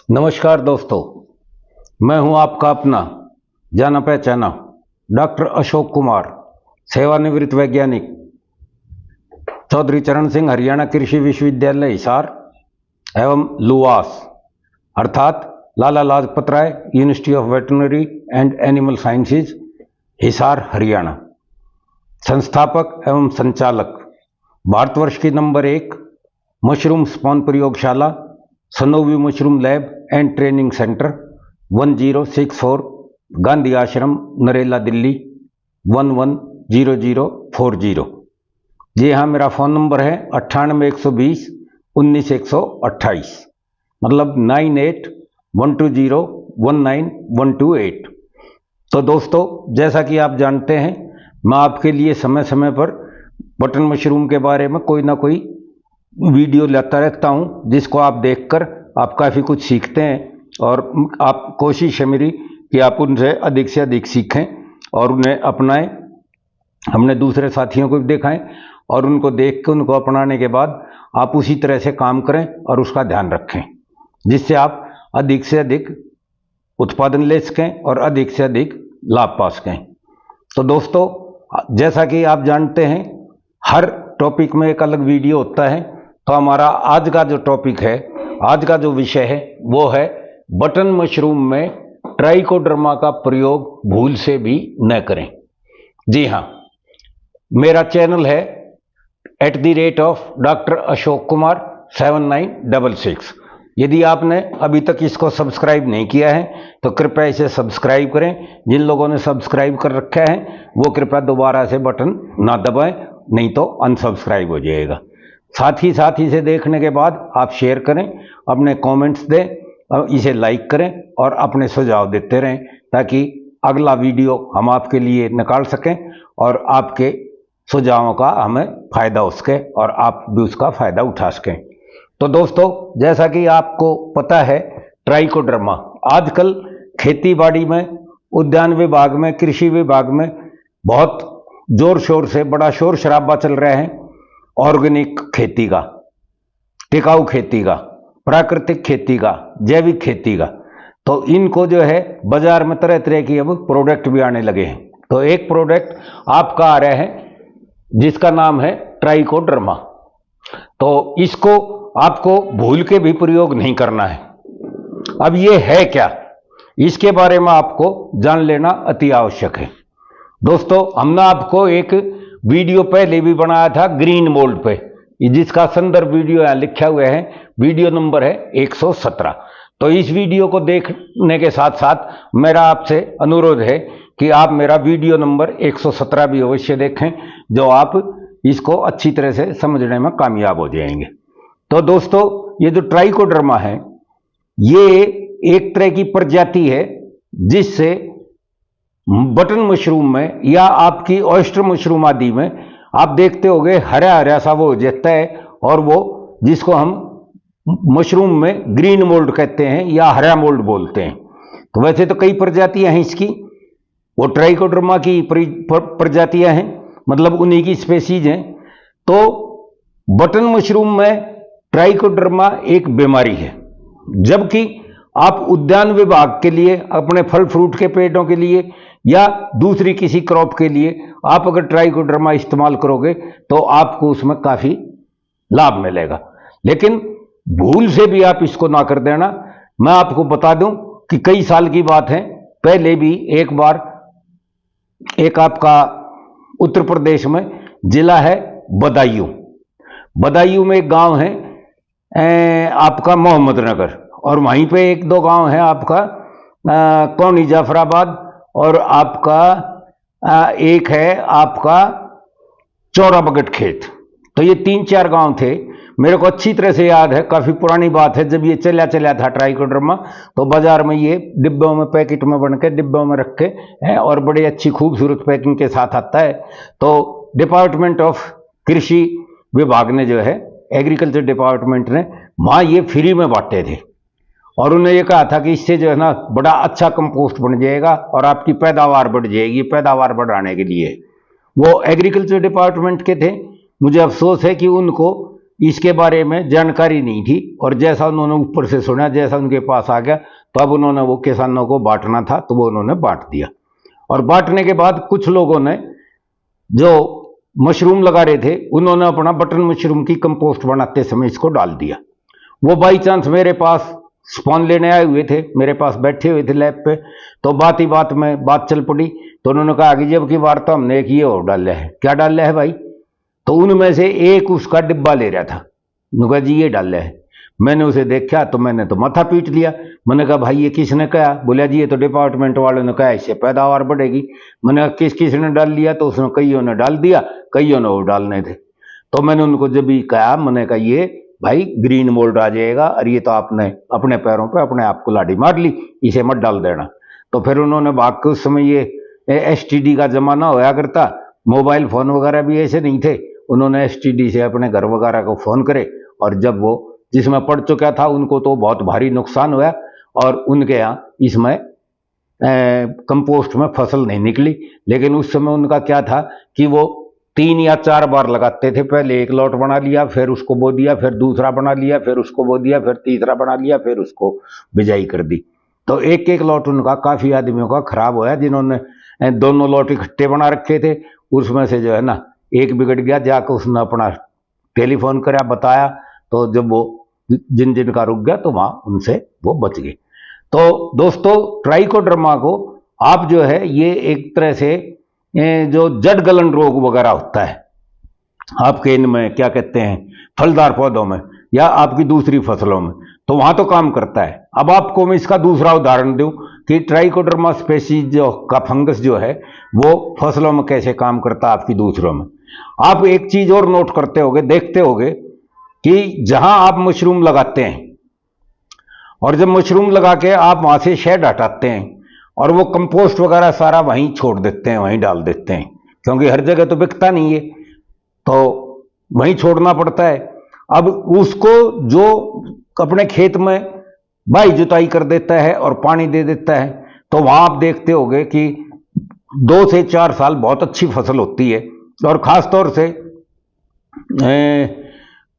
नमस्कार दोस्तों, मैं हूं आपका अपना जाना पहचाना डॉक्टर अशोक कुमार, सेवानिवृत्त वैज्ञानिक, चौधरी चरण सिंह हरियाणा कृषि विश्वविद्यालय हिसार एवं लुवास अर्थात Lala Lajpat Rai university of veterinary and animal sciences Hisar Haryana, संस्थापक एवं संचालक, भारतवर्ष की नंबर 1 मशरूम स्पॉन प्रयोगशाला, Sanovi mushroom lab and training centre, 1064 Gandhi Ashram, Narela, Delhi 110040। जी हाँ, मेरा फ़ोन नंबर है 9812019128, मतलब 9812019128। तो दोस्तों, जैसा कि आप जानते हैं, मैं आपके लिए समय समय पर बटन मशरूम के बारे में कोई ना कोई वीडियो लाता रहता हूं, जिसको आप देखकर आप काफ़ी कुछ सीखते हैं और आप कोशिश है मेरी कि आप उनसे अधिक से अधिक सीखें और उन्हें अपनाएं। हमने दूसरे साथियों को भी देखा है और उनको देख के उनको अपनाने के बाद आप उसी तरह से काम करें और उसका ध्यान रखें, जिससे आप अधिक से अधिक उत्पादन ले सकें और अधिक से अधिक लाभ पा सकें। तो दोस्तों, जैसा कि आप जानते हैं, हर टॉपिक में एक अलग वीडियो होता है। तो हमारा आज का जो टॉपिक है, आज का जो विषय है, वो है बटन मशरूम में ट्राइकोडर्मा का प्रयोग भूल से भी न करें। जी हाँ, मेरा चैनल है @Dr. अशोक कुमार 7966। यदि आपने अभी तक इसको सब्सक्राइब नहीं किया है तो कृपया इसे सब्सक्राइब करें। जिन लोगों ने सब्सक्राइब कर रखा है वो कृपया दोबारा से बटन ना दबाएं, नहीं तो अनसब्सक्राइब हो जाएगा। साथ ही इसे देखने के बाद आप शेयर करें, अपने कमेंट्स दें, इसे लाइक करें और अपने सुझाव देते रहें, ताकि अगला वीडियो हम आपके लिए निकाल सकें और आपके सुझावों का हमें फ़ायदा हो सके और आप भी उसका फ़ायदा उठा सकें। तो दोस्तों, जैसा कि आपको पता है, ट्राइकोडर्मा आजकल खेती बाड़ी में, उद्यान विभाग में, कृषि विभाग में बहुत जोर शोर से बड़ा शोर शराबा चल रहा है। ऑर्गेनिक खेती का, टिकाऊ खेती का, प्राकृतिक खेती का, जैविक खेती का। तो इनको जो है बाजार में तरह तरह की अब प्रोडक्ट भी आने लगे हैं। तो एक प्रोडक्ट आपका आ रहा है जिसका नाम है ट्राइकोडर्मा। तो इसको आपको भूल के भी प्रयोग नहीं करना है। अब ये है क्या, इसके बारे में आपको जान लेना अति आवश्यक है। दोस्तों, हमने आपको एक वीडियो पहले भी बनाया था ग्रीन मोल्ड पे, जिसका संदर्भ वीडियो यहां लिखा हुआ है, वीडियो नंबर है 117। तो इस वीडियो को देखने के साथ साथ मेरा आपसे अनुरोध है कि आप मेरा वीडियो नंबर 117 भी अवश्य देखें, जो आप इसको अच्छी तरह से समझने में कामयाब हो जाएंगे। तो दोस्तों, ये जो ट्राइकोडर्मा है, ये एक तरह की प्रजाति है जिससे बटन मशरूम में या आपकी ऑयस्टर मशरूम आदि में आप देखते होंगे हरा हरा सा वो हो जाता है, और वो जिसको हम मशरूम में ग्रीन मोल्ड कहते हैं या हरा मोल्ड बोलते हैं। तो वैसे तो कई प्रजातियां हैं इसकी, वो ट्राइकोडर्मा की प्रजातियां हैं, मतलब उन्हीं की स्पेसीज हैं। तो बटन मशरूम में ट्राइकोडर्मा एक बीमारी है, जबकि आप उद्यान विभाग के लिए, अपने फल फ्रूट के पेड़ों के लिए या दूसरी किसी क्रॉप के लिए आप अगर ट्राइकोडर्मा इस्तेमाल करोगे तो आपको उसमें काफी लाभ मिलेगा। लेकिन भूल से भी आप इसको ना कर देना। मैं आपको बता दूं कि कई साल की बात है, पहले भी एक बार एक आपका उत्तर प्रदेश में जिला है बदायूं, बदायूं में एक गांव है आपका मोहम्मदनगर, और वहीं पे एक दो गांव है आपका कौनी, जाफराबाद, और आपका एक है आपका चौरा बगट खेत। तो ये 3-4 गांव थे। मेरे को अच्छी तरह से याद है, काफी पुरानी बात है, जब ये चला था ट्राइकोडर्मा। तो बाजार में ये डिब्बों में, पैकेट में बन के डिब्बों में रख के है और बड़ी अच्छी खूबसूरत पैकिंग के साथ आता है। तो डिपार्टमेंट ऑफ कृषि विभाग ने जो है, एग्रीकल्चर डिपार्टमेंट ने वहां ये फ्री में बांटे थे, और उन्हें ये कहा था कि इससे जो है ना बड़ा अच्छा कंपोस्ट बन जाएगा और आपकी पैदावार बढ़ जाएगी। पैदावार बढ़ाने के लिए वो एग्रीकल्चर डिपार्टमेंट के थे। मुझे अफसोस है कि उनको इसके बारे में जानकारी नहीं थी, और जैसा उन्होंने ऊपर से सुना, जैसा उनके पास आ गया, तो अब उन्होंने वो किसानों को बांटना था तो वो उन्होंने बांट दिया। और बांटने के बाद कुछ लोगों ने जो मशरूम लगा रहे थे उन्होंने अपना बटन मशरूम की कंपोस्ट बनाते समय इसको डाल दिया। वो बाई चांस मेरे पास स्पॉन लेने आए हुए थे, मेरे पास बैठे हुए थे लैब पे, तो बात ही बात में बात चल पड़ी। तो उन्होंने कहा कि जब की बार तो हमने एक ये और डाला है। क्या डाला है भाई? तो उनमें से एक उसका डिब्बा ले रहा था, उन्होंने कहा जी ये डाला है। मैंने उसे देखा तो मैंने तो माथा पीट लिया। मैंने कहा भाई ये किसने कहा? बोला जी ये तो डिपार्टमेंट वालों ने कहा इससे पैदावार बढ़ेगी। मैंने कहा किस किस ने डाल लिया? तो उसने कईयों ने डाल दिया, कईयों ने वो डालने थे। तो मैंने उनको जब भी कहा, मैंने कहा ये भाई ग्रीन मोल्ड आ जाएगा और ये तो आपने अपने पैरों पे अपने आप को लाठी मार ली, इसे मत डाल देना। तो फिर उन्होंने भाग के, उस समय ये एसटीडी का जमाना होया करता, मोबाइल फोन वगैरह भी ऐसे नहीं थे, उन्होंने एसटीडी से अपने घर वगैरह को फोन करे, और जब वो जिसमें पड़ चुका था उनको तो बहुत भारी नुकसान हुआ, और उनके यहाँ इसमें कंपोस्ट में फसल नहीं निकली। लेकिन उस समय उनका क्या था कि वो 3 या 4 बार लगाते थे। पहले एक लॉट बना लिया, फिर उसको बो दिया, फिर दूसरा बना लिया, फिर उसको बो दिया, फिर तीसरा बना लिया, फिर उसको बिजाई कर दी। तो एक एक लॉट उनका काफ़ी आदमियों का खराब हुआ। जिन्होंने दोनों लॉट इकट्ठे बना रखे थे उसमें से जो है ना एक बिगड़ गया, जाकर उसने अपना टेलीफोन करा, बताया, तो जब वो जिन जिन का रुक गया तो वहाँ उनसे वो बच गए। तो दोस्तों ट्राइकोडर्मा को आप जो है ये एक तरह से जो जड़ गलन रोग वगैरह होता है आपके इनमें क्या कहते हैं फलदार पौधों में या आपकी दूसरी फसलों में, तो वहां तो काम करता है। अब आपको मैं इसका दूसरा उदाहरण दूं कि ट्राइकोडर्मा स्पेसीज जो का फंगस जो है वो फसलों में कैसे काम करता है आपकी दूसरों में। आप एक चीज और नोट करते होगे, देखते होगे कि जहां आप मशरूम लगाते हैं और जब मशरूम लगा के आप वहां से शेड हटाते हैं और वो कंपोस्ट वगैरह सारा वहीं छोड़ देते हैं, वहीं डाल देते हैं, क्योंकि हर जगह तो बिकता नहीं है, तो वहीं छोड़ना पड़ता है। अब उसको जो अपने खेत में बाई जुताई कर देता है और पानी दे देता है, तो वहां आप देखते होगे कि 2 से 4 साल बहुत अच्छी फसल होती है। और खासतौर से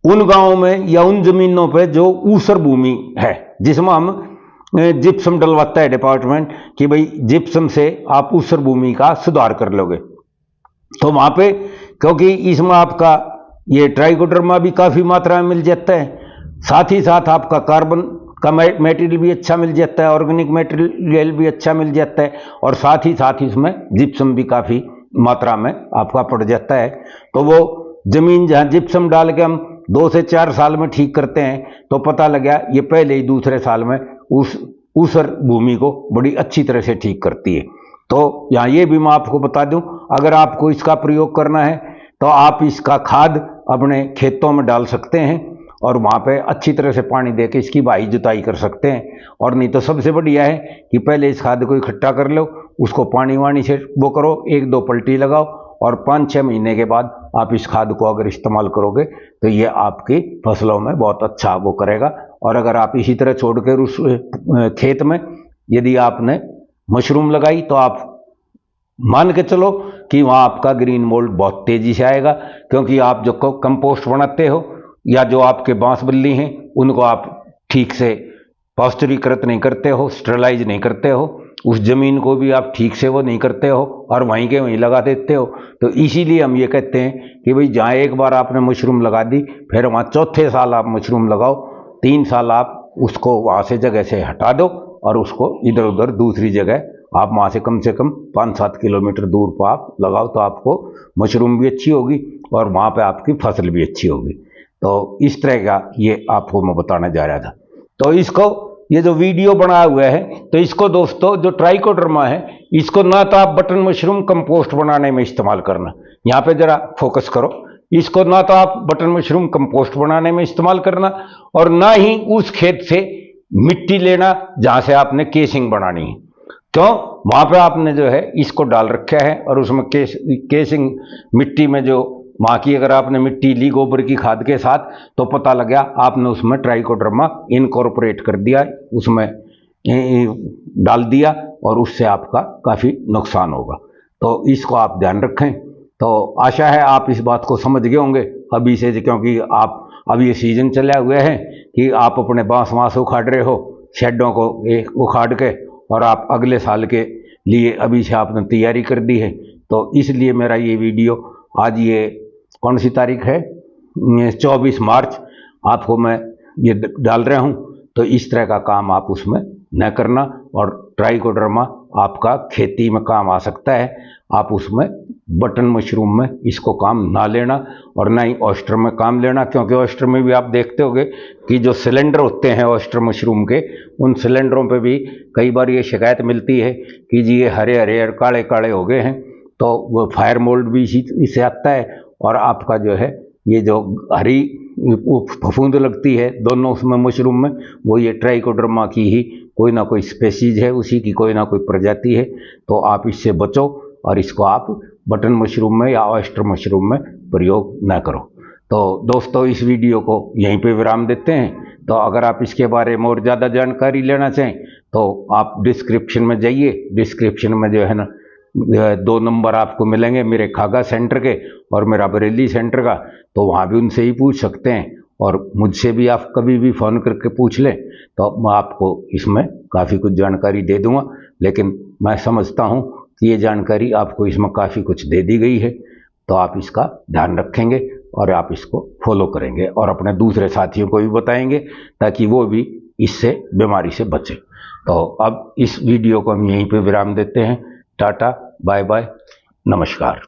उन गांवों में या उन जमीनों पे जो ऊसर भूमि है, जिसमें हम जिप्सम डलवाता है डिपार्टमेंट कि भाई जिप्सम से आप ऊसर भूमि का सुधार कर लोगे, तो वहां पे क्योंकि इसमें आपका ये ट्राइकोडर्मा भी काफी मात्रा में मिल जाता है, साथ ही साथ आपका कार्बन का मटेरियल भी अच्छा मिल जाता है, ऑर्गेनिक मटेरियल भी अच्छा मिल जाता है, और साथ ही इसमें जिप्सम भी काफी मात्रा में आपका पड़ जाता है। तो वो जमीन जहां जिप्सम डाल के हम 2 से 4 साल में ठीक करते हैं, तो पता लगा ये पहले ही दूसरे साल में उस ऊसर भूमि को बड़ी अच्छी तरह से ठीक करती है। तो यहाँ ये भी मैं आपको बता दूं, अगर आपको इसका प्रयोग करना है तो आप इसका खाद अपने खेतों में डाल सकते हैं और वहाँ पे अच्छी तरह से पानी देके इसकी बाई जुताई कर सकते हैं। और नहीं तो सबसे बढ़िया है कि पहले इस खाद को इकट्ठा कर लो, उसको पानी वानी से वो करो, 1-2 पलटी लगाओ, और 5-6 महीने के बाद आप इस खाद को अगर इस्तेमाल करोगे तो ये आपकी फसलों में बहुत अच्छा वो करेगा। और अगर आप इसी तरह छोड़कर उस खेत में यदि आपने मशरूम लगाई तो आप मान के चलो कि वहाँ आपका ग्रीन मोल्ड बहुत तेजी से आएगा, क्योंकि आप जो कंपोस्ट बनाते हो या जो आपके बांस बल्ली हैं उनको आप ठीक से पौष्टिकीकृत नहीं करते हो, स्टरलाइज नहीं करते हो, उस जमीन को भी आप ठीक से वो नहीं करते हो और वहीं के वहीं लगा देते हो। तो इसीलिए हम ये कहते हैं कि भाई जहाँ एक बार आपने मशरूम लगा दी, फिर वहाँ चौथे साल आप मशरूम लगाओ, 3 साल आप उसको वहाँ से जगह से हटा दो और उसको इधर उधर दूसरी जगह आप वहाँ से कम 5-7 किलोमीटर दूर पर आप लगाओ, तो आपको मशरूम भी अच्छी होगी और वहाँ पे आपकी फसल भी अच्छी होगी। तो इस तरह का ये आपको मैं बताने जा रहा था। तो इसको ये जो वीडियो बनाया हुआ है, तो इसको दोस्तों जो ट्राइकोडर्मा है इसको ना तो आप बटन मशरूम कंपोस्ट बनाने में इस्तेमाल करना, यहाँ पे जरा फोकस करो, इसको ना तो आप बटन मशरूम कंपोस्ट बनाने में इस्तेमाल करना और ना ही उस खेत से मिट्टी लेना जहां से आपने केसिंग बनानी है। क्यों? वहां पे आपने जो है इसको डाल रखा है और उसमें केसिंग मिट्टी में जो वहां की अगर आपने मिट्टी ली गोबर की खाद के साथ, तो पता लग गया आपने उसमें ट्राइकोडर्मा इनकॉर्पोरेट कर दिया, उसमें डाल दिया और उससे आपका काफी नुकसान होगा। तो इसको आप ध्यान रखें। तो आशा है आप इस बात को समझ गए होंगे अभी से, क्योंकि आप अब ये सीजन चले हुए हैं कि आप अपने बांस उखाड़ रहे हो, शेडों को उखाड़ के, और आप अगले साल के लिए अभी से आपने तैयारी कर दी है। तो इसलिए मेरा ये वीडियो आज, ये कौन सी तारीख है, 24 मार्च, आपको मैं ये डाल रहा हूँ। तो इस तरह का काम आप उसमें न करना, और ट्राइकोडर्मा आपका खेती में काम आ सकता है, आप उसमें बटन मशरूम में इसको काम ना लेना, और ना ही ऑयस्टर में काम लेना, क्योंकि ऑयस्टर में भी आप देखते होंगे कि जो सिलेंडर होते हैं ऑयस्टर मशरूम के, उन सिलेंडरों पे भी कई बार ये शिकायत मिलती है कि जी ये हरे हरे और काले काले हो गए हैं। तो वो फायर मोल्ड भी इसी आता है, और आपका जो है ये जो हरी फफूंद लगती है दोनों उसमें मशरूम में, वो ये ट्राइकोडर्मा की ही कोई ना कोई स्पेसीज है, उसी की कोई ना कोई प्रजाति है। तो आप इससे बचो, और इसको आप बटन मशरूम में या ऑयस्टर मशरूम में प्रयोग न करो। तो दोस्तों, इस वीडियो को यहीं पे विराम देते हैं। तो अगर आप इसके बारे में और ज़्यादा जानकारी लेना चाहें तो आप डिस्क्रिप्शन में जाइए। डिस्क्रिप्शन में जो है ना 2 नंबर आपको मिलेंगे, मेरे खागा सेंटर के और मेरा बरेली सेंटर का। तो वहाँ भी उनसे ही पूछ सकते हैं, और मुझसे भी आप कभी भी फ़ोन करके पूछ लें, तो मैं आपको इसमें काफ़ी कुछ जानकारी दे दूँगा। लेकिन मैं समझता हूँ कि ये जानकारी आपको इसमें काफ़ी कुछ दे दी गई है, तो आप इसका ध्यान रखेंगे और आप इसको फॉलो करेंगे, और अपने दूसरे साथियों को भी बताएंगे, ताकि वो भी इससे बीमारी से बचें। तो अब इस वीडियो को हम यहीं पे विराम देते हैं। टाटा, बाय बाय, नमस्कार।